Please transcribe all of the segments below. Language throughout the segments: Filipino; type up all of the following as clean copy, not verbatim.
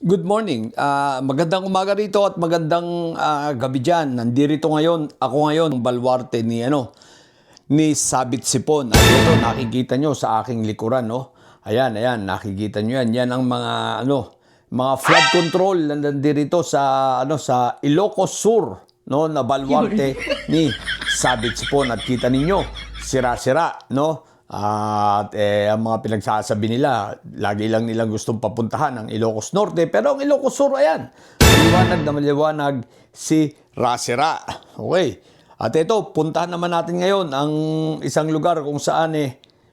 Good morning. Magandang umaga rito at magandang gabi dyan. Nandito ngayon, ako ngayon, ang baluarte ni Sabit Sipon. At ito, nakikita nyo sa aking likuran, no? Ayan, nakikita nyo yan. Yan ang mga flood control na nandito sa Ilocos Sur, no? Na baluarte ni Sabit Sipon. At kita ninyo, sira-sira, no? At ang mga pinagsasabi nila, lagi lang nilang gustong papuntahan ang Ilocos Norte. Pero ang Ilocos Sur, ayan, maliwanag si Rasira. Okay. At ito, puntahan naman natin ngayon ang isang lugar kung saan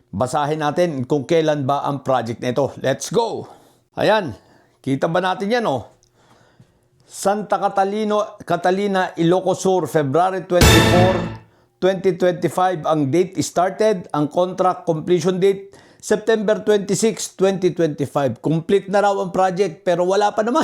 basahin natin kung kailan ba ang project na ito. Let's go! Ayan, kita ba natin yan, oh? Santa Catalina, Ilocos Sur, February 24, 2025 ang date started, ang contract completion date September 26, 2025. Complete na raw ang project pero wala pa naman.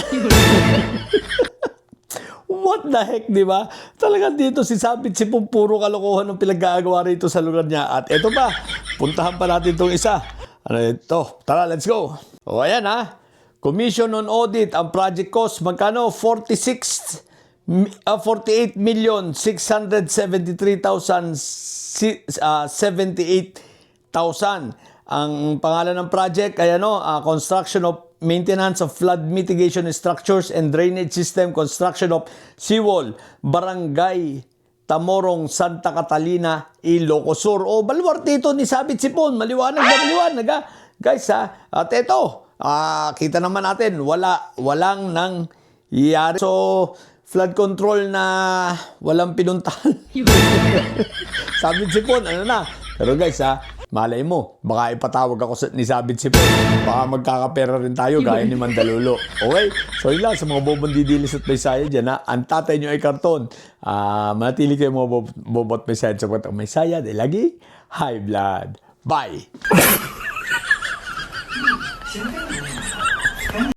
What the heck, di ba? Talagang dito si Sabit Sipon, puro kalokohan ng pinag-aagawa rito sa lugar niya. At ito pa, puntahan pa natin itong isa. Ano ito? Tara, let's go. O ayan ha. Commission on audit, ang project cost, magkano? 48,673,078,000. Ang pangalan ng project ay construction of maintenance of flood mitigation structures and drainage system, construction of seawall, Barangay Tamorong, Santa Catalina, Ilocos Sur. O, baluarte ito ni Sabit Sipon. Maliwanag na maliwanag, ha? Guys, ha? At ito, kita naman natin, walang nangyayari. So, flood control na walang pinuntahan. Sabit Sipon, ano na? Pero guys, malay mo, baka ipatawag ako ni Sabit Sipon. Baka magkakapera rin tayo, gaya ni Mandalulo. Okay? So, yun lang sa mga bobong didilis at Bisaya dyan, ha? Ang tatay nyo ay karton. Manatili kayo mga bobot Bisaya sa mga Bisaya. Dahil lagi, high blood. Bye!